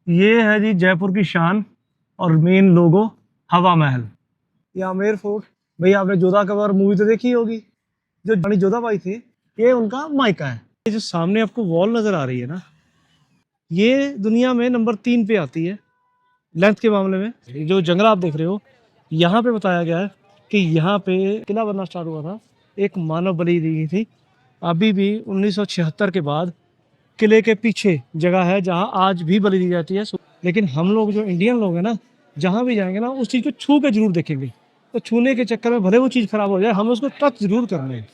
ये है जी जयपुर की शान और मेन लोगो हवा महल। ये आमेर फोर्ट। भाई आपने जोधा कबर मूवी तो देखी होगी, जो रानी जोधाबाई थी, ये उनका मायका है। ये जो सामने आपको वॉल नजर आ रही है ना, ये दुनिया में नंबर 3 पे आती है लेंथ के मामले में। ये जो जंगल आप देख रहे हो, यहाँ पे बताया गया है कि यहाँ पे किला बनना स्टार्ट हुआ था, एक मानव बलि दी गई थी। अभी भी 1976 के बाद किले के पीछे जगह है जहाँ आज भी बलि दी जाती है। लेकिन हम लोग जो इंडियन लोग हैं ना, जहाँ भी जाएंगे ना उस चीज़ को छू के जरूर देखेंगे। तो छूने के चक्कर में भले वो चीज़ खराब हो जाए, हमें उसको टच जरूर करना है।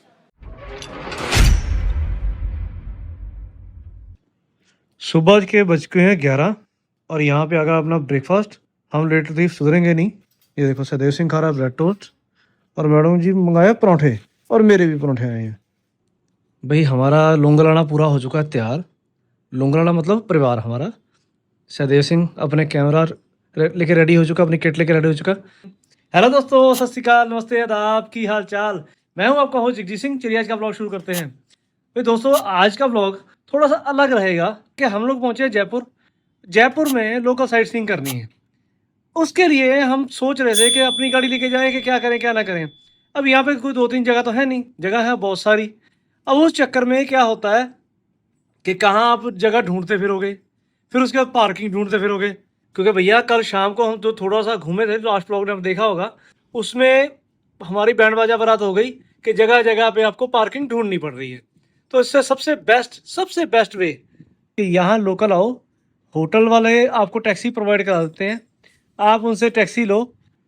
सुबह के बज के हैं 11 और यहाँ पे आ गया अपना ब्रेकफास्ट। हम लेट थी सुधरेंगे नहीं। ये देखो सदैव सिंह खा रहा है ब्रेड टोस्ट और मैडम जी मंगाया परोठे और मेरे भी परोठे आए हैं। भाई हमारा लोंगलाना पूरा हो चुका है तैयार। लोंगलाना मतलब परिवार हमारा। सदैव सिंह अपने कैमरा लेके रेडी हो चुका, अपनी किट लेके रेडी हो चुका। हेलो दोस्तों, सत श्री अकाल, नमस्ते, आदाब, की हाल चाल। मैं हूँ आपका होस्ट जगजीत सिंह। चलिए आज का ब्लॉग शुरू करते हैं। भाई दोस्तों, आज का ब्लॉग थोड़ा सा अलग रहेगा कि हम लोग पहुंचे जयपुर। जयपुर में लोकल साइट सीइंग करनी है। उसके लिए हम सोच रहे थे कि अपनी गाड़ी लेके जाएं कि क्या करें क्या ना करें। अब यहाँ पे कोई 2-3 जगह तो है नहीं, जगह है बहुत सारी। अब उस चक्कर में क्या होता है कि कहाँ आप जगह ढूंढते फिरोगे, फिर उसके बाद पार्किंग ढूंढते फिरोगे। क्योंकि भैया कल शाम को हम जो थोड़ा सा घूमे थे, लास्ट ब्लॉग में देखा होगा, उसमें हमारी बैंड बाजा बारात हो गई कि जगह जगह पे आपको पार्किंग ढूंढनी पड़ रही है। तो इससे सबसे बेस्ट वे कि यहाँ लोकल आओ। होटल वाले आपको टैक्सी प्रोवाइड करा देते हैं, आप उनसे टैक्सी लो।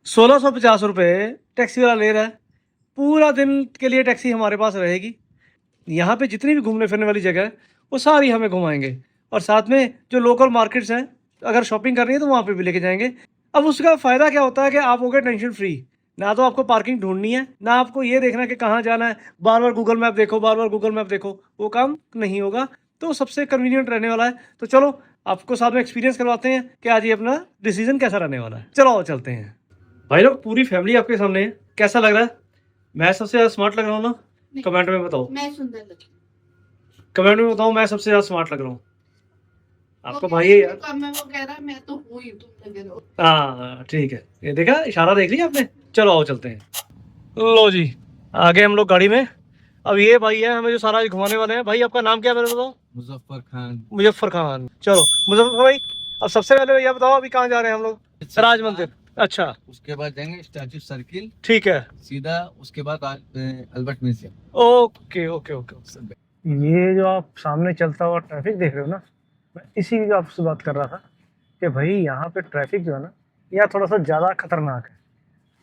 1650 रुपये टैक्सी वाला ले रहा है। पूरा दिन के लिए टैक्सी हमारे पास रहेगी। यहाँ पे जितनी भी घूमने फिरने वाली जगह है वो सारी हमें घुमाएंगे, और साथ में जो लोकल मार्केट्स हैं, अगर शॉपिंग करनी है तो वहाँ पे भी लेके जाएंगे। अब उसका फ़ायदा क्या होता है कि आप हो गए टेंशन फ्री। ना तो आपको पार्किंग ढूंढनी है, ना आपको ये देखना कि कहाँ जाना है, बार बार गूगल मैप देखो, बार बार गूगल मैप देखो, वो काम नहीं होगा। तो सबसे कन्वीनियंट रहने वाला है। तो चलो आपको साथ में एक्सपीरियंस करवाते हैं कि आज ये अपना डिसीजन कैसा रहने वाला है। चलो चलते हैं। भाई लोग, पूरी फैमिली आपके सामने है। कैसा लग रहा है? मैं सबसे ज़्यादा स्मार्ट लग रहा हूँ ना? कमेंट में बताओ। मैं सुंदर लगी। कमेंट में बताओ मैं सबसे ज्यादा स्मार्ट लग रहा हूँ। आपका भाई है यार। मैं वो कह रहा मैं तो हूँ ही, तुम लगे रहो। हाँ ठीक है, ये देखा, इशारा देख लिया आपने। चलो आओ चलते हैं। लो जी, आगे हम लोग गाड़ी में। अब ये भाई है हमें जो सारा घुमाने वाले हैं। भाई आपका नाम क्या है मेरे बताओ? मुजफ्फर खान। मुजफ्फर खान। चलो मुजफ्फर भाई, अब सबसे पहले भैया बताओ अभी कहाँ जा रहे हैं हम लोग? राज मंदिर। अच्छा, उसके बाद जाएंगे स्टैचू सर्किल, ठीक है। सीधा उसके बाद Albert museum. Okay okay okay. ये जो आप सामने चलता हुआ ट्रैफिक देख रहे हो ना, मैं इसी की आपसे बात कर रहा था कि भाई यहाँ पे ट्रैफिक जो है ना, यहाँ थोड़ा सा ज़्यादा खतरनाक है।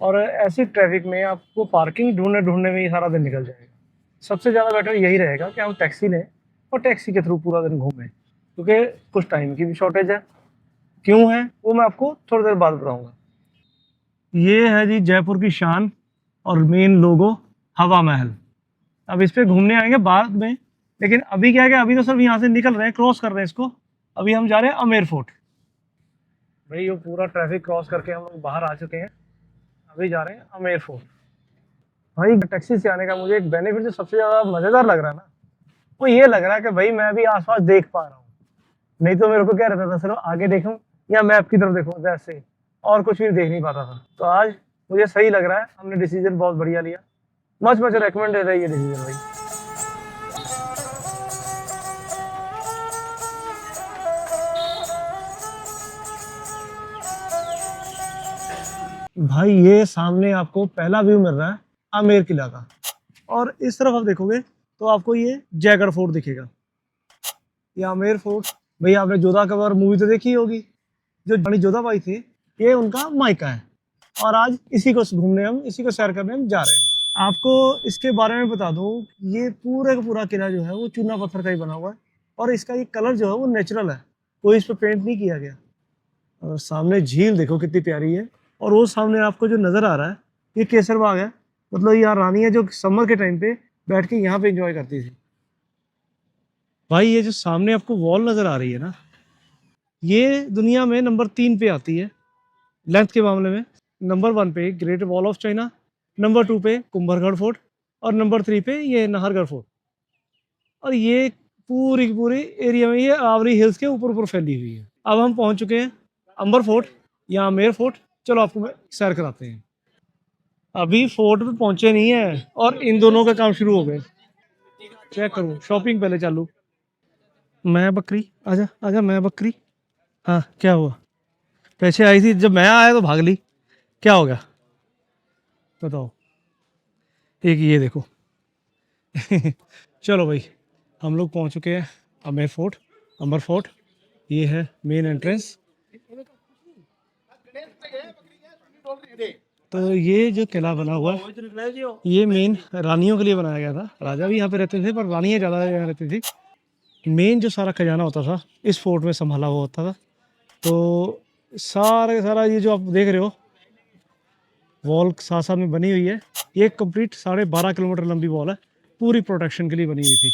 और ऐसी ट्रैफिक में आपको पार्किंग ढूंढने ढूंढने में ही सारा दिन निकल जाएगा। सबसे ज़्यादा बेटर यही रहेगा कि हम टैक्सी लें और टैक्सी के थ्रू पूरा दिन घूमें, क्योंकि कुछ टाइम की भी शॉर्टेज है। क्यों है वो मैं आपको थोड़ी देर बाद बताऊँगा। ये है जी जयपुर की शान और मेन लोगो हवा महल। अब इस पे घूमने आएंगे बाद में, लेकिन अभी क्या है कि अभी तो सब यहाँ से निकल रहे हैं, क्रॉस कर रहे हैं इसको। अभी हम जा रहे हैं अमेर फोर्ट। भाई ये पूरा ट्रैफिक क्रॉस करके हम लोग बाहर आ चुके हैं। अभी जा रहे हैं अमेर फोर्ट। भाई टैक्सी से आने का मुझे एक बेनिफिट जो सबसे ज़्यादा मज़ेदार लग रहा है ना, वो ये लग रहा है कि भाई मैं भी आसपास देख पा रहा हूँ। नहीं तो मेरे को क्या रहता था, सिर्फ आगे देखूँ या मैप की तरफ देखूँ, जैसे और कुछ भी देख नहीं पाता था। तो आज मुझे सही लग रहा है, हमने डिसीजन बहुत बढ़िया लिया। मच रेकमेंडेड है ये डिसीजन भाई। भाई ये सामने आपको पहला व्यू मिल रहा है आमेर किला का, और इस तरफ आप देखोगे तो आपको ये जयगढ़ फोर्ट दिखेगा। ये आमेर फोर्ट। भाई आपने जोधा कबर मूवी तो देखी होगी, जो रानी जोधाबाई थी, ये उनका मायका है। और आज इसी को घूमने, हम इसी को सैर करने हम जा रहे हैं। आपको इसके बारे में बता दूं, ये पूरे का पूरा किला जो है वो चूना पत्थर का ही बना हुआ है, और इसका ये कलर जो है वो नेचुरल है, कोई इस पर पेंट नहीं किया गया। और सामने झील देखो कितनी प्यारी है। और वो सामने आपको जो नज़र आ रहा है ये केसर बाग है। मतलब ये रानी है जो समर के टाइम पे बैठ के यहाँ पे एंजॉय करती थी। भाई ये जो सामने आपको वॉल नज़र आ रही है ना, ये दुनिया में नंबर 3 पे आती है लेंथ के मामले में। नंबर 1 पे great wall of China, number 2 पे कुंभलगढ़ फोर्ट, और नंबर 3 पे ये नाहरगढ़ फोर्ट। और ये पूरी की पूरी एरिया में ये आवरी हिल्स के ऊपर ऊपर फैली हुई है। अब हम पहुंच चुके हैं अंबर फोर्ट या आमेर फोर्ट। चलो आपको मैं सैर कराते हैं। अभी फोर्ट पे पहुंचे नहीं है और इन दोनों का काम शुरू हो गए। चेक करूँ, शॉपिंग पहले चालू। मैं बकरी, आजा आजा मैं बकरी। हाँ क्या हुआ? पैसे आई थी, जब मैं आया तो भाग ली, क्या हो गया बताओ? एक ये देखो। चलो भाई, हम लोग पहुंच चुके हैं आमेर फोर्ट, अंबर फोर्ट। ये है मेन एंट्रेंस। तो ये जो किला बना हुआ है ये मेन रानियों के लिए बनाया गया था। राजा भी यहाँ पे रहते थे पर रानियाँ ज़्यादा यहाँ रहती थी। मेन जो सारा खजाना होता था इस फोर्ट में संभाला हुआ होता था। तो सारा का सारा ये जो आप देख रहे हो वॉल साथ साथ में बनी हुई है, ये कंप्लीट 12.5 किलोमीटर लंबी वॉल है, पूरी प्रोटेक्शन के लिए बनी हुई थी।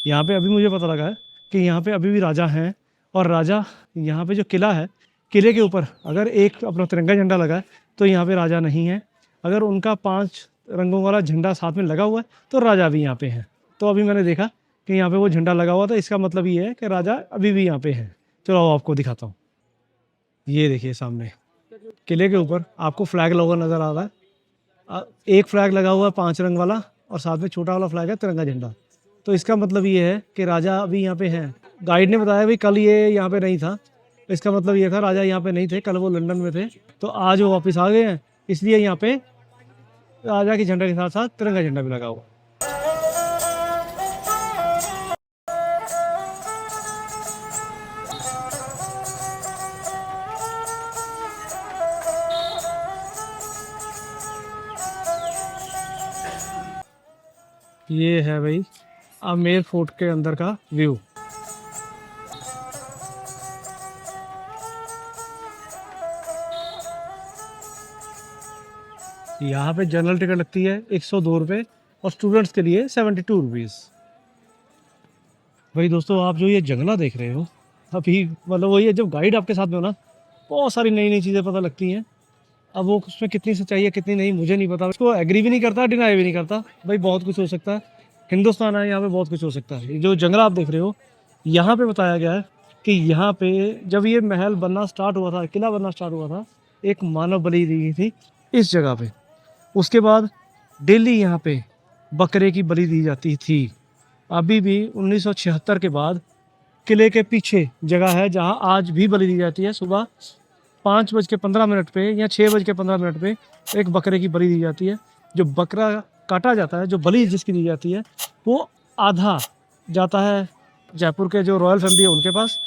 यहाँ पे अभी मुझे पता लगा है कि यहाँ पे अभी भी राजा हैं और राजा, यहाँ पे जो किला है, किले के ऊपर अगर एक अपना तिरंगा झंडा लगा है तो यहाँ पे राजा नहीं है। अगर उनका 5 रंगों वाला झंडा साथ में लगा हुआ है तो राजा भी यहाँ पे हैं। तो अभी मैंने देखा कि यहाँ पे वो झंडा लगा हुआ था, इसका मतलब ये है कि राजा अभी भी यहाँ पे हैं। चलो आओ आपको दिखाता हूँ। ये देखिए सामने किले के ऊपर आपको फ्लैग लगा नज़र आ रहा है। एक फ्लैग लगा हुआ है 5 रंग वाला और साथ में छोटा वाला फ्लैग है तिरंगा झंडा। तो इसका मतलब ये है कि राजा अभी यहाँ पे हैं। गाइड ने बताया भाई कल ये यहाँ पे नहीं था, इसका मतलब ये था राजा यहाँ पे नहीं थे, कल वो लंदन में थे। तो आज वो वापस आ गए हैं, इसलिए यहाँ पे राजा के झंडे के साथ साथ तिरंगा झंडा भी लगा हुआ। ये है भाई आमेर फोर्ट के अंदर का व्यू। यहाँ पे जनरल टिकट लगती है 102 रुपये और स्टूडेंट्स के लिए 72 रुपीज़। भाई दोस्तों, आप जो ये जंगला देख रहे हो अभी, मतलब वही है जब गाइड आपके साथ में हो ना, बहुत सारी नई नई चीज़ें पता लगती हैं। अब वो उसमें कितनी सच्चाई है कितनी नहीं मुझे नहीं पता, उसको एग्री भी नहीं करता, डिनाई भी नहीं करता। भाई बहुत कुछ हो सकता है, हिंदुस्तान है, यहाँ पे बहुत कुछ हो सकता है। ये जो जंगला आप देख रहे हो, यहाँ पे बताया गया है कि यहाँ पे जब ये महल बनना स्टार्ट हुआ था, किला बनना स्टार्ट हुआ था, एक मानव बलि दी गई थी इस जगह पे। उसके बाद डेली यहाँ पे बकरे की बलि दी जाती थी। अभी भी 1976 के बाद किले के पीछे जगह है जहाँ आज भी बलि दी जाती है। सुबह 5:15 पे या 6:15 पे एक बकरे की बलि दी जाती है। जो बकरा काटा जाता है, जो बलि जिसकी दी जाती है, वो आधा जाता है जयपुर के जो रॉयल फैमिली है उनके पास,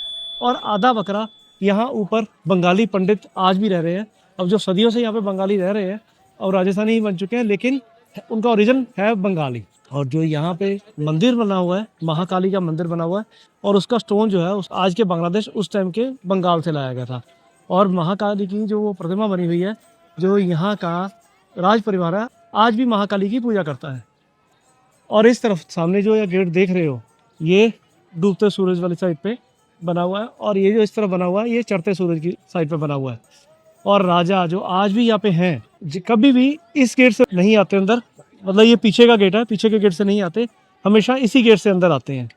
और आधा बकरा यहाँ ऊपर बंगाली पंडित आज भी रह रहे हैं। अब जो सदियों से यहाँ पे बंगाली रह रहे हैं और राजस्थानी ही बन चुके हैं, लेकिन उनका ओरिजिन है बंगाली। और जो यहाँ पे मंदिर बना हुआ है, महाकाली का मंदिर बना हुआ है, और उसका स्टोन जो है उस आज के बांग्लादेश, उस टाइम के बंगाल से लाया गया था। और महाकाली की जो वो प्रतिमा बनी हुई है, जो यहाँ का राज परिवार है आज भी महाकाली की पूजा करता है। और इस तरफ सामने जो ये गेट देख रहे हो, ये डूबते सूरज वाली साइड पे बना हुआ है, और ये जो इस तरफ बना हुआ है ये चढ़ते सूरज की साइड पे बना हुआ है। और राजा जो आज भी यहाँ पे हैं, कभी भी इस गेट से नहीं आते अंदर, मतलब ये पीछे का गेट है, पीछे के गेट से नहीं आते, हमेशा इसी गेट से अंदर आते हैं।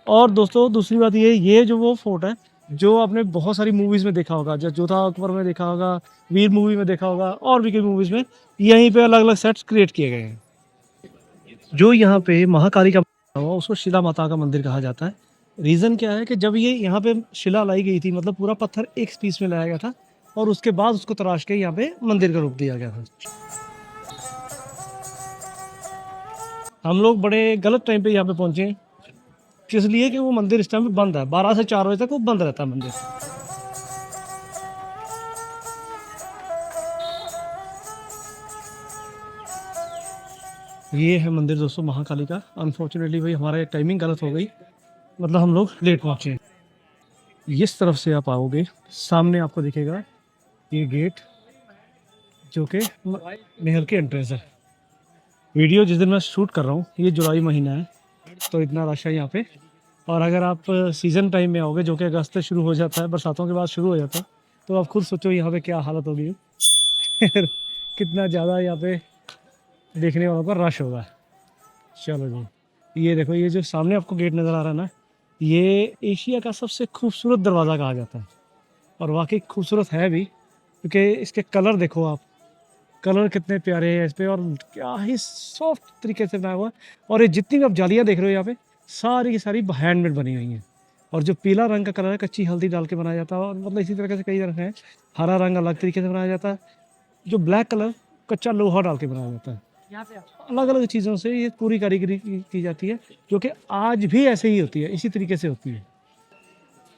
और दोस्तों दूसरी बात ये जो वो फोर्ट है जो आपने बहुत सारी मूवीज़ में देखा होगा, जो जोधा अकबर में देखा होगा, वीर मूवी में देखा होगा, और भी कई मूवीज़ में यहीं पे अलग अलग सेट्स क्रिएट किए गए हैं। जो यहाँ पे महाकाली का बना हुआ उसको शिला माता का मंदिर कहा जाता है। रीज़न क्या है कि जब ये यहाँ पे शिला लाई गई थी, मतलब पूरा पत्थर एक पीस में लाया गया था, और उसके बाद उसको तराश के यहाँ पे मंदिर का रूप दिया गया था। हम लोग बड़े गलत टाइम पे यहाँ पे पहुँचे हैं, इसलिए कि वो मंदिर इस टाइम पे बंद है। 12 से 4 बजे तक वो बंद रहता है मंदिर। ये है मंदिर दोस्तों महाकाली का। अनफॉर्चुनेटली भाई हमारा टाइमिंग गलत हो गई, मतलब हम लोग लेट पहुँचे। इस तरफ से आप आओगे, सामने आपको दिखेगा ये गेट, जो कि महल के एंट्रेंस है। वीडियो जिस दिन मैं शूट कर रहा हूँ ये जुलाई महीना है, तो इतना रश है यहाँ पे। और अगर आप सीज़न टाइम में आओगे, जो कि अगस्त से शुरू हो जाता है, बरसातों के बाद शुरू हो जाता है, तो आप खुद सोचो यहाँ पे क्या हालत होगी। कितना ज़्यादा यहाँ पे देखने वालों का रश होगा। चलो जी, ये देखो, ये जो सामने आपको गेट नज़र आ रहा है ना, ये एशिया का सबसे खूबसूरत दरवाज़ा कहा जाता है। और वाकई खूबसूरत है भी, क्योंकि इसके कलर देखो आप, कलर कितने प्यारे हैं इस पे, और क्या ही सॉफ्ट तरीके से बनाया हुआ है। और ये जितनी भी आप जालियाँ देख रहे हो यहाँ पे, सारी की सारी हैंडमेड बनी हुई हैं। और जो पीला रंग का कलर है, कच्ची हल्दी डाल के बनाया जाता है, और मतलब इसी तरीके से कई रंग हैं। हरा रंग अलग तरीके से बनाया जाता है, जो ब्लैक कलर कच्चा लोहा डाल के बनाया जाता है। अलग अलग चीज़ों से ये पूरी कारीगरी की जाती है, जो कि आज भी ऐसे ही होती है, इसी तरीके से होती है।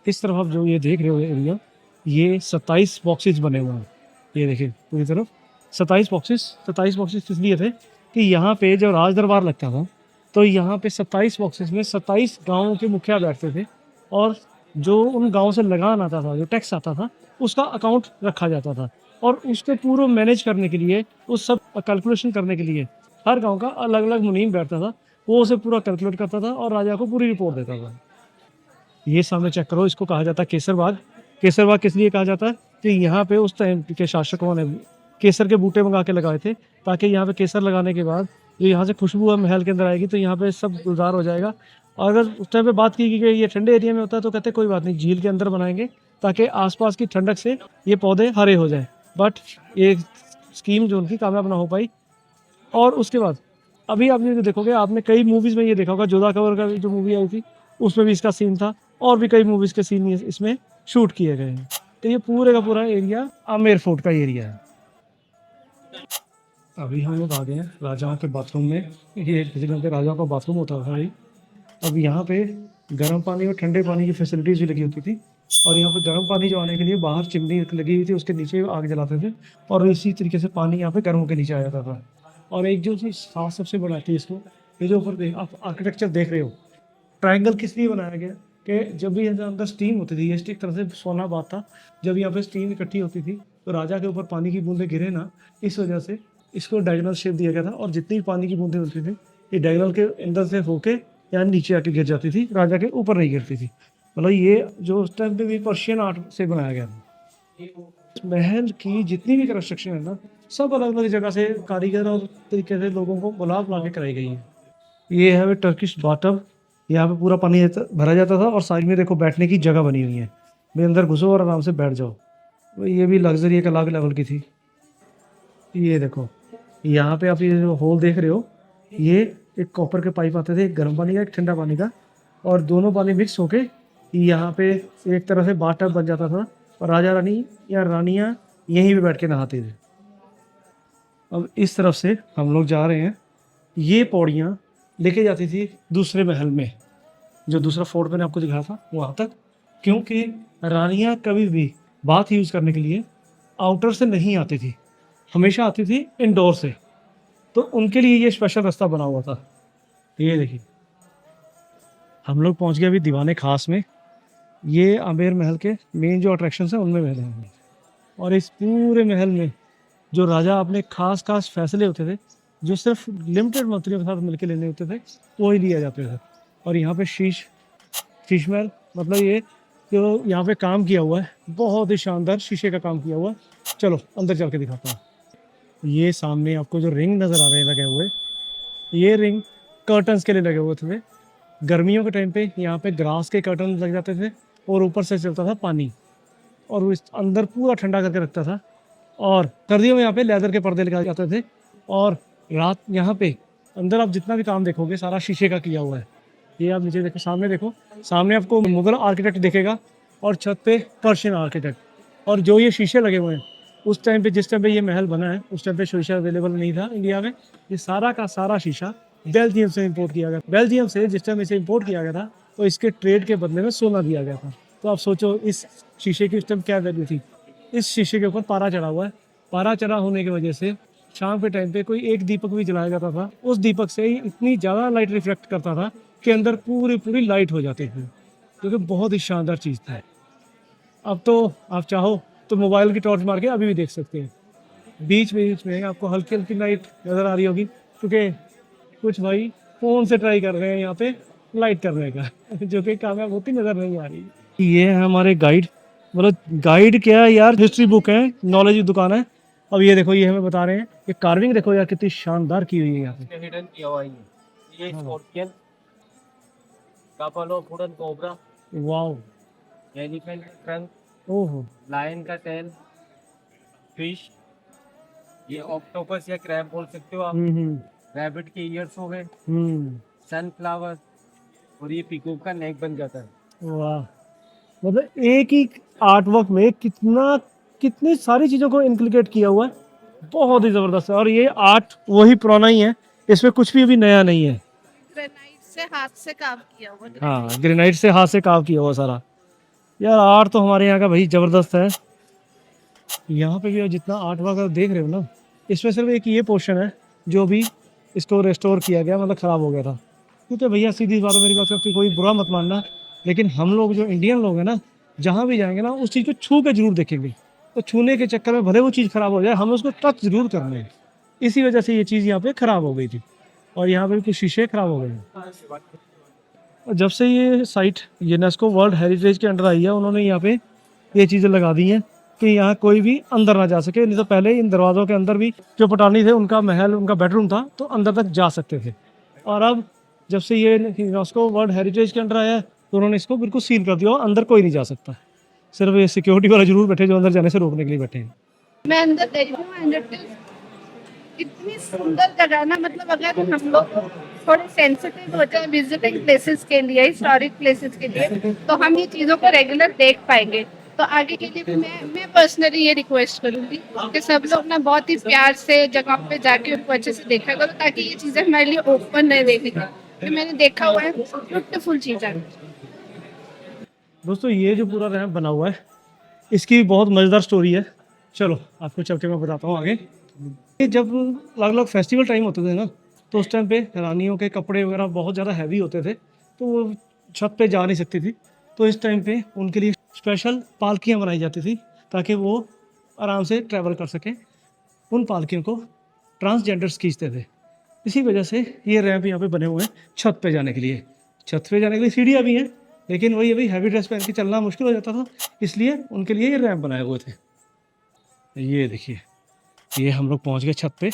इस तरफ आप जो ये देख रहे हो एरिया, ये 27 बॉक्सेस बने हुए हैं। ये देखिए पूरी तरफ 27 बॉक्सेस इसलिए थे कि यहाँ पे जब राज दरबार लगता था, तो यहाँ पे 27 बॉक्सेस में 27 गाँव के मुखिया बैठते थे, और जो उन गाँव से लगान आता था, जो टैक्स आता था, उसका अकाउंट रखा जाता था। और उसको पूरा मैनेज करने के लिए, उस सब कैलकुलेशन करने के लिए हर गांव का अलग अलग मुनीम बैठता था, वो उसे पूरा कैलकुलेट करता था और राजा को पूरी रिपोर्ट देता था। ये सामने चेक करो, इसको कहा जाता है केसर बाग। केसर बाग किस लिए कहा जाता है कि यहाँ पे उस टाइम के शासकों ने केसर के बूटे मंगा के लगाए थे, ताकि यहाँ पे केसर लगाने के बाद जो यहाँ से खुशबू महल के अंदर आएगी, तो यहाँ पे सब गुलजार हो जाएगा। और अगर उस टाइम पे बात की कि ये ठंडे एरिया में होता है, तो कहते कोई बात नहीं, झील के अंदर बनाएंगे ताकि आसपास की ठंडक से ये पौधे हरे हो जाएं। बट ये स्कीम जो उनकी कामयाब ना हो पाई। और उसके बाद अभी आप ये देखोगे, आपने कई मूवीज़ में ये देखा होगा, जोधा अकबर का जो मूवी आई थी उसमें भी इसका सीन था, और भी कई मूवीज़ के सीन इसमें शूट किए गए हैं। तो ये पूरे का पूरा एरिया आमेर फोर्ट का एरिया है। अभी हम लोग आ गए हैं राजाओं के बाथरूम में। ये किसी के राजाओं का बाथरूम होता था भाई। अब यहाँ पे गर्म पानी और ठंडे पानी की फैसिलिटीज़ भी लगी होती थी, और यहाँ पे गर्म पानी जो आने के लिए बाहर चिमनी लगी हुई थी, उसके नीचे आग जलाते थे, और इसी तरीके से पानी यहाँ पे गर्म होकर नीचे आ जाता था। और एक जो चीज़ खास सबसे बढ़ाती है इसको, ये जो ऊपर आप आर्किटेक्चर देख रहे हो, ट्रायंगल किस लिए बनाया गया कि जब भी अंदर स्टीम होती थी, ये एक तरह से सोना बात था, जब यहाँ पे स्टीम इकट्ठी होती थी तो राजा के ऊपर पानी की बूंदें गिरे ना, इस वजह से इसको डायगोनल शेप दिया गया था। और जितनी भी पानी की बूंदें होती थी, ये डायगोनल के अंदर से होके या नीचे आके गिर जाती थी, राजा के ऊपर नहीं गिरती थी। मतलब ये जो उस टाइम पे भी पर्शियन आर्ट से बनाया गया था। महल की जितनी भी कंस्ट्रक्शन है ना, सब अलग अलग जगह से कारीगर और तरीके से लोगों को बुला के कराई गई है। ये है वे टर्किश बाथटब, यहाँ पे पूरा पानी भरा जाता था, और साइड में देखो बैठने की जगह बनी हुई है, भाई अंदर घुसो और आराम से बैठ जाओ। ये भी लग्जरी एक अलग लेवल की थी। ये देखो यहाँ पे आप ये जो होल देख रहे हो, ये एक कॉपर के पाइप आते थे, एक गर्म पानी का एक ठंडा पानी का, और दोनों पानी मिक्स होके यहाँ पे एक तरह से बाथटब बन जाता था, और राजा रानी या रानियाँ यहीं पे बैठ के नहाते थे। अब इस तरफ से हम लोग जा रहे हैं, ये पौड़ियाँ लेके जाती थी दूसरे महल में, जो दूसरा फोर्ट मैंने आपको दिखाया था वहाँ तक, क्योंकि रानियाँ कभी भी बाथ यूज़ करने के लिए आउटर से नहीं आती थी, हमेशा आती थी इंडोर से। तो उनके लिए ये स्पेशल रास्ता बना हुआ था। ये देखिए हम लोग पहुँच गए अभी दीवाने खास में। ये आमेर महल के मेन जो अट्रैक्शंस हैं उनमें महल हैं, और इस पूरे महल में जो राजा अपने खास फैसले होते थे, जो सिर्फ लिमिटेड मंत्रियों के साथ मिलकर लेने होते थे, वो ही लिए जाते थे। और यहाँ पे शीश महल, मतलब ये जो यहाँ पे काम किया हुआ है, बहुत ही शानदार शीशे का काम किया हुआ है। चलो अंदर चल के दिखाता हूँ। ये सामने आपको जो रिंग नज़र आ रहे हैं लगे हुए, ये रिंग कर्टन्स के लिए लगे हुए थे। गर्मियों के टाइम पे यहाँ पे ग्रास के कर्टन लग जाते थे, और ऊपर से चलता था पानी, और वो इस अंदर पूरा ठंडा करके रखता था। और सर्दियों में यहाँ पे लेदर के पर्दे लगाए जाते थे, और रात यहाँ पे अंदर आप जितना भी काम देखोगे सारा शीशे का किया हुआ है। ये आप नीचे देखो, सामने आपको मुगल आर्किटेक्ट दिखेगा, और छत पे पर्शियन आर्किटेक्ट। और जो ये शीशे लगे हुए हैं, उस टाइम पे जिस टाइम पे ये महल बना है, उस टाइम पे शीशा अवेलेबल नहीं था इंडिया में। ये सारा का सारा शीशा बेल्जियम से इंपोर्ट किया गया। बेल्जियम से जिस टाइम इसे इंपोर्ट किया गया था, तो इसके ट्रेड के बदले में सोना दिया गया था। तो आप सोचो इस शीशे की उस टाइम क्या वैल्यू थी। इस शीशे के ऊपर पारा चढ़ा हुआ है। पारा चढ़ा होने की वजह से शाम के टाइम पे कोई एक दीपक भी जलाया जाता था, उस दीपक से ही इतनी ज़्यादा लाइट रिफ्लेक्ट करता था कि अंदर पूरी लाइट हो जाती थी, क्योंकि बहुत ही शानदार चीज़ था। अब तो आप चाहो तो मोबाइल की टॉर्च मार के अभी भी देख सकते हैं। बीच में आपको हल्की हल्की लाइट नज़र आ रही होगी, क्योंकि कुछ भाई फ़ोन से ट्राई कर रहे हैं यहाँ पे लाइट करने का जो कि कामयाब होती नज़र नहीं आ रही। ये है हमारे गाइड, मतलब गाइड क्या है यार, हिस्ट्री बुक है, नॉलेज की दुकान है। अब ये देखो, ये हमें बता रहे हैं, ये कार्विंग देखो यार कितनी शानदार की हुई है यहाँ पे। हिडन किया हुआ है ये स्कॉर्पियन, कापालो wooden cobra, wow, elephant trunk, ओहो। लायन का टेल, फिश, ये ऑक्टोपस या क्रैब बोल सकते हो आप, हम्म। रैबिट के ईयर्स हो गए, हम्म। सनफ्लावर, और ये पीकॉक का नेक बन जाता है। वाह, मतलब एक ही आर्ट वर्क में कितनी सारी चीजों को इंक्लूडेट किया हुआ है, बहुत ही जबरदस्त है। और ये आर्ट वही पुराना ही है, इसमें कुछ भी अभी नया नहीं है। ग्रेनाइट से हाथ से काम किया हुआ हाँ, ग्रेनाइट से हाथ से काम किया हुआ सारा। यार आर्ट तो हमारे यहाँ का भाई जबरदस्त है। यहाँ पे भी आप जितना आर्ट वर्क आप देख रहे हो ना, इसमें सिर्फ एक ये पोर्शन है जो भी इसको रेस्टोर किया गया, मतलब ख़राब हो गया था। क्योंकि भैया सीधी बात है, मेरी बात का कोई बुरा मत मानना, लेकिन हम लोग जो इंडियन लोग हैं ना, जहाँ भी जाएंगे ना उस चीज़ को छू के जरूर देखेंगे। तो छूने के चक्कर में भले वो चीज़ ख़राब हो जाए, हमें उसको टच जरूर करना है। इसी वजह से ये चीज़ यहाँ पे ख़राब हो गई थी, और यहाँ पे कुछ शीशे ख़राब हो गए हैं। और जब से ये साइट यूनेस्को वर्ल्ड हेरिटेज के अंडर आई है, उन्होंने यहाँ पे ये चीज़ें लगा दी हैं कि यहाँ कोई भी अंदर ना जा सके। नहीं तो पहले इन दरवाज़ों के अंदर भी जो पटानी थे, उनका महल, उनका बेडरूम था, तो अंदर तक जा सकते थे। और अब जब से ये यूनेस्को वर्ल्ड हेरिटेज के अंडर आया है, तो उन्होंने इसको बिल्कुल सील कर दिया और अंदर कोई नहीं जा सकता। सिर्फ ये सिक्योरिटी वाला जरूर बैठे जो अंदर जाने से रोकने के लिए बैठे हैं। मैं अंदर गई हूँ and it is इतनी सुंदर जगह है ना, मतलब अगर हम लोग थोड़े सेंसिटिव होते हैं विजिटिंग प्लेसेस के लिए, हिस्टोरिक प्लेसेस के लिए, तो हम ये चीज़ों को रेगुलर देख पाएंगे। तो आगे के लिए भी मैं पर्सनली ये रिक्वेस्ट करूंगी कि सब लोग ना बहुत ही प्यार से जगह पे जाके उनको अच्छे से देखा करो, ताकि ये चीज़ें हमारे लिए ओपन रहे देखने की। कि मैंने देखा हुआ है ब्यूटीफुल चीज़ है। दोस्तों ये जो पूरा रैंप बना हुआ है, इसकी भी बहुत मज़ेदार स्टोरी है। चलो आपको चल के मैं बताता हूँ आगे। ये जब अलग अलग फेस्टिवल टाइम होते थे ना, तो उस टाइम पे रानियों के कपड़े वगैरह बहुत ज़्यादा हैवी होते थे, तो वो छत पे जा नहीं सकती थी। तो इस टाइम पे उनके लिए स्पेशल पालकियाँ बनाई जाती थी, ताकि वो आराम से ट्रैवल कर सकें। उन पालकियों को ट्रांसजेंडर्स खींचते थे। इसी वजह से ये रैंप यहाँ पे बने हुए हैं छत पे जाने के लिए। छत पे जाने के लिए सीढ़ियाँ भी हैं, लेकिन वही अभी हैवी ड्रेस पहन के चलना मुश्किल हो जाता था, इसलिए उनके लिए ये रैंप बनाए हुए थे। ये देखिए, ये हम लोग पहुँच गए छत पे।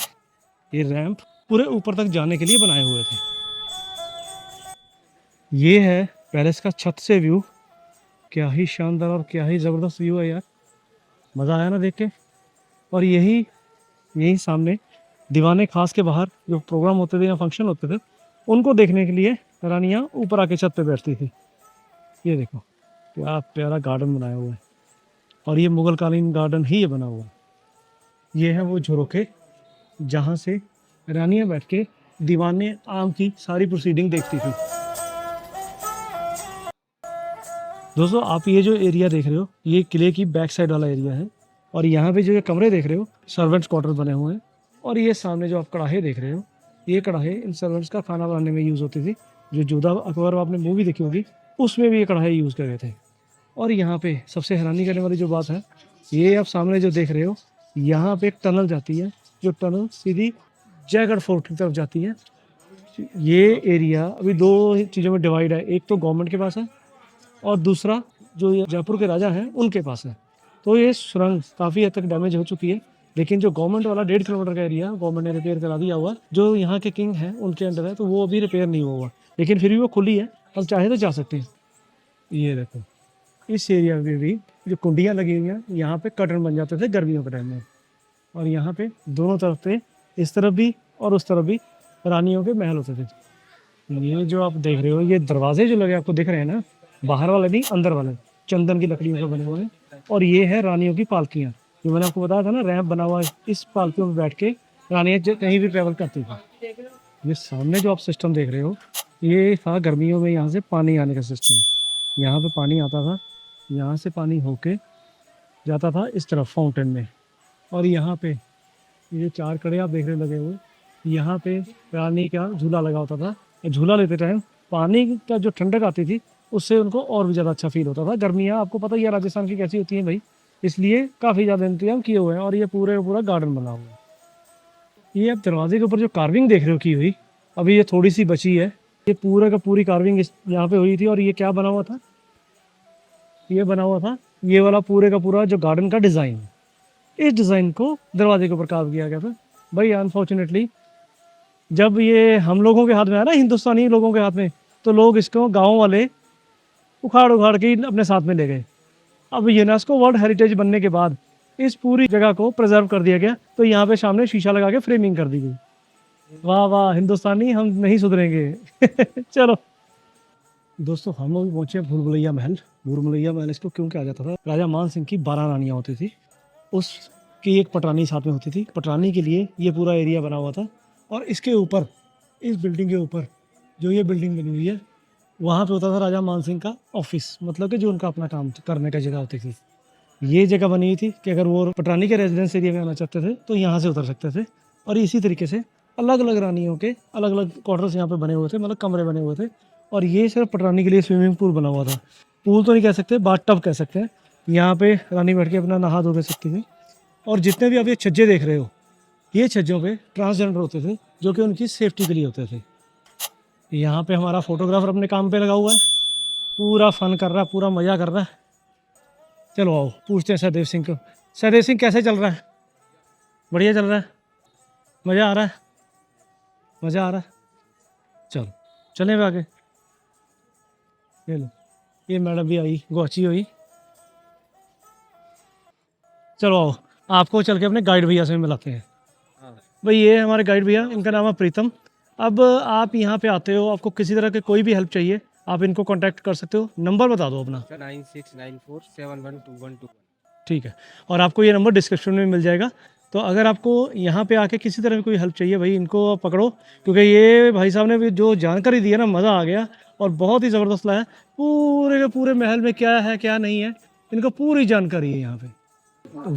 ये रैंप पूरे ऊपर तक जाने के लिए बनाए हुए थे। ये है पैलेस का छत से व्यू। क्या ही शानदार और क्या ही ज़बरदस्त व्यू है यार, मज़ा आया ना देख के। और यही सामने दीवाने खास के बाहर जो प्रोग्राम होते थे या फंक्शन होते थे, उनको देखने के लिए रानियाँ ऊपर आके छत पे बैठती थी। ये देखो क्या प्यारा गार्डन बनाया हुआ है, और ये मुगल कालीन गार्डन ही ये बना हुआ है। ये है वो झरोखे जहाँ से रानियाँ बैठ के दीवाने आम की सारी प्रोसीडिंग देखती थी। दोस्तों आप ये जो एरिया देख रहे हो, ये किले की बैक साइड वाला एरिया है। और यहाँ पे जो ये कमरे देख रहे हो, सर्वेंट्स क्वार्टर बने हुए हैं। और ये सामने जो आप कढ़ाई देख रहे हो, ये कढ़ाई इन सर्वेंट्स का खाना बनाने में यूज़ होती थी। जो जोधा अकबर आपने मूवी देखी होगी, उसमें भी ये कढ़ाई यूज़ कर रहे थे। और यहाँ पे सबसे हैरानी करने वाली जो बात है, ये आप सामने जो देख रहे हो, यहाँ पे एक टनल जाती है, जो टनल सीधी जयगढ़ फोर्ट की तरफ जाती है। ये एरिया अभी दो चीज़ों में डिवाइड है, एक तो गवर्नमेंट के पास है, और दूसरा जो ये जयपुर के राजा हैं उनके पास है। तो ये सुरंग काफ़ी हद तक डैमेज हो चुकी है, लेकिन जो गवर्नमेंट वाला 1.5 किलोमीटर का एरिया गवर्नमेंट ने रिपेयर करा दिया हुआ, जो यहाँ के किंग हैं उनके अंडर है, तो वो अभी रिपेयर नहीं हुआ, लेकिन फिर भी वो खुली है, हम चाहे तो जा सकते हैं। ये देखो इस एरिया में भी जो कुंडियाँ लगी हुई हैं, यहाँ पे कर्टन बन जाते थे गर्मियों के टाइम में। और यहाँ पे दोनों तरफ पे, इस तरफ भी और उस तरफ भी, रानियों के महल होते थे। ये जो आप देख रहे हो, ये दरवाजे जो लगे आपको दिख रहे हैं ना, बाहर वाले नहीं अंदर वाले, चंदन की लकड़ियों से बने हुए हैं। और ये है रानियों की पालकियाँ, जो मैंने आपको बताया था ना रैंप बना हुआ है, इस पालकियों में बैठ के रानियाँ कहीं भी ट्रैवल करती थी। ये सामने जो आप सिस्टम देख रहे हो, ये था गर्मियों में यहाँ से पानी आने का सिस्टम। यहाँ पे पानी आता था, यहाँ से पानी होके जाता था इस तरफ फाउंटेन में। और यहाँ पे ये 4 कड़े आप देख रहे लगे हुए, यहाँ पे रानी का झूला लगा होता था। झूला लेते टाइम पानी का जो ठंडक आती थी, उससे उनको और भी ज़्यादा अच्छा फील होता था। गर्मियाँ आपको पता ही है राजस्थान की कैसी होती हैं भाई, इसलिए काफ़ी ज़्यादा इंतजाम किए हुए हैं। और ये पूरे का पूरा गार्डन बना हुआ है। ये आप दरवाजे के ऊपर जो कार्विंग देख रहे हो की हुई, अभी ये थोड़ी सी बची है। ये पूरा का पूरी कार्विंग यहाँ पे हुई थी। और ये क्या बना हुआ था, ये बना हुआ था ये वाला पूरे का पूरा जो गार्डन का डिज़ाइन, इस डिज़ाइन को दरवाजे के ऊपर कार्व किया गया था। भाई अनफॉर्चुनेटली जब ये हम लोगों के हाथ में आया ना, हिंदुस्तानी लोगों के हाथ में, तो लोग इसको गाँव वाले उखाड़ उखाड़ के अपने साथ में ले गए। अब यूनेस्को वर्ल्ड हेरिटेज बनने के बाद इस पूरी जगह को प्रिजर्व कर दिया गया। तो यहाँ पे सामने शीशा लगा के फ्रेमिंग कर दी गई। वाह वाह हिंदुस्तानी, हम नहीं सुधरेंगे। चलो दोस्तों, हम लोग पहुंचे भूल भुलैया महल। भूल भुलैया महल इसको क्यों कहा जाता था? राजा मान सिंह की 12 रानियाँ होती थी, उसकी एक पटरानी साथ में होती थी। पटरानी के लिए ये पूरा एरिया बना हुआ था। और इसके ऊपर, इस बिल्डिंग के ऊपर जो ये बिल्डिंग बनी हुई है, वहाँ पे होता था राजा मान सिंह का ऑफिस, मतलब कि जो उनका अपना काम करने का जगह होती थी। ये जगह बनी हुई थी कि अगर वो पटरानी के रेजिडेंस एरिया में आना चाहते थे तो यहाँ से उतर सकते थे। और इसी तरीके से अलग अलग रानियों के अलग अलग क्वार्टर्स यहाँ पे बने हुए थे, मतलब कमरे बने हुए थे। और ये सिर्फ पटरानी के लिए स्विमिंग पूल बना हुआ था। पूल तो नहीं कह सकते, बाथ टब कह सकते हैं। यहाँ पे रानी बैठ के अपना नहा धो के सकती थी। और जितने भी आप ये छज्जे देख रहे हो, ये छज्जों पे ट्रांसजेंडर होते थे जो कि उनकी सेफ्टी के लिए होते थे। यहाँ पे हमारा फोटोग्राफर अपने काम पे लगा हुआ है, पूरा फन कर रहा है, पूरा मज़ा कर रहा है। चलो आओ पूछते हैं सहदेव सिंह को। सहदेव सिंह कैसे चल रहा है? बढ़िया चल रहा है? मज़ा आ रहा है? मज़ा आ रहा है? चलो चलें भी आगे। ये लो, ये मैडम भी आई, गुआची हुई। चलो आओ, आपको चल के अपने गाइड भैया से मिलाते हैं। भाई ये है हमारे गाइड भैया, इनका नाम है प्रीतम। अब आप यहाँ पे आते हो, आपको किसी तरह की कोई भी हेल्प चाहिए, आप इनको कांटेक्ट कर सकते हो। नंबर बता दो अपना। 9694712121। ठीक है, और आपको ये नंबर डिस्क्रिप्शन में मिल जाएगा। तो अगर आपको यहाँ पे आके किसी तरह की कोई हेल्प चाहिए, भाई इनको पकड़ो, क्योंकि ये भाई साहब ने भी जो जानकारी दी है ना, मज़ा आ गया और बहुत ही ज़बरदस्त लाया। पूरे के पूरे महल में क्या है क्या नहीं है, इनको पूरी जानकारी है यहाँ पे।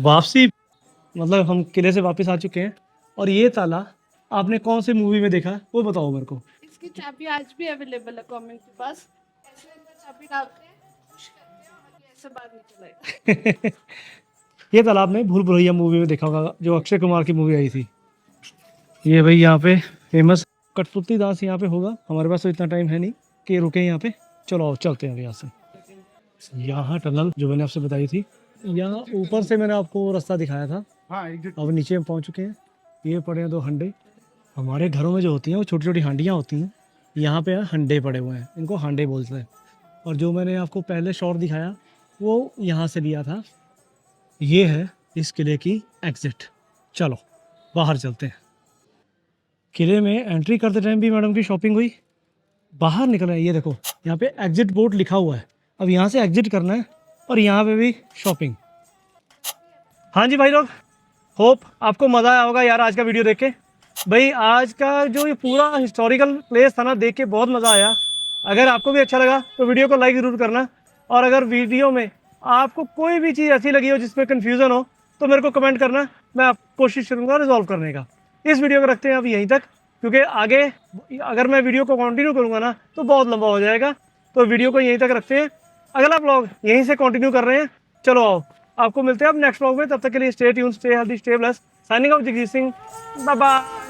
वापसी मतलब हम किले से वापस आ चुके हैं। और ये ताला आपने कौन सी मूवी में देखा, वो बताओ मेरे को। इसकी चाबी आज भी अवेलेबल है कॉमेंट के पास। ऐसे अंदर चाबी डालते हैं, पुश करते हैं और ये ऐसे बाहर निकल आएगा। ये ताला आपने भूल भुलैया मूवी में देखा होगा, जो अक्षय कुमार की मूवी आई थी। ये भाई यहाँ पे फेमस कठपुतली डांस यहाँ पे होगा। हमारे पास तो इतना टाइम है नहीं कि रुके यहाँ पे। चलो आओ चलते हैं अभी यहाँ से। यहाँ टनल जो मैंने आपसे बताई थी, यहाँ ऊपर से मैंने आपको रास्ता दिखाया था। अब नीचे हम पहुँच चुके हैं। ये पड़े हैं 2 हंडे। हमारे घरों में जो होती हैं वो छोटी छोटी हांडियाँ होती हैं, यहाँ पे हंडे पड़े हुए हैं, इनको हांडे बोलते हैं। और जो मैंने आपको पहले शॉट दिखाया वो यहाँ से लिया था। ये है इस किले की एग्जिट। चलो बाहर चलते हैं। किले में एंट्री करते टाइम भी मैडम की शॉपिंग हुई। बाहर निकल रहे हैं, ये देखो यहाँ पे एग्जिट बोर्ड लिखा हुआ है। अब यहाँ से एग्जिट करना है और यहाँ पे भी शॉपिंग। हाँ जी भाई लोग, होप आपको मज़ा आया होगा यार आज का वीडियो देख के। भाई आज का जो ये पूरा हिस्टोरिकल प्लेस था ना, देख के बहुत मज़ा आया। अगर आपको भी अच्छा लगा तो वीडियो को लाइक ज़रूर करना। और अगर वीडियो में आपको कोई भी चीज़ ऐसी लगी हो जिसमें कन्फ्यूज़न हो तो मेरे को कमेंट करना, मैं आप कोशिश करूँगा रिजॉल्व करने का। इस वीडियो को रखते हैं अब यहीं तक, क्योंकि आगे अगर मैं वीडियो को कंटिन्यू करूँगा ना तो बहुत लंबा हो जाएगा। तो वीडियो को यहीं तक रखते हैं, अगला ब्लॉग यहीं से कंटिन्यू कर रहे हैं। चलो आओ, आपको मिलते हैं अब नेक्स्ट ब्लॉग में। तब तक के लिए stay tuned, stay healthy, stay blessed. Signing off Jagjit Singh, bye bye.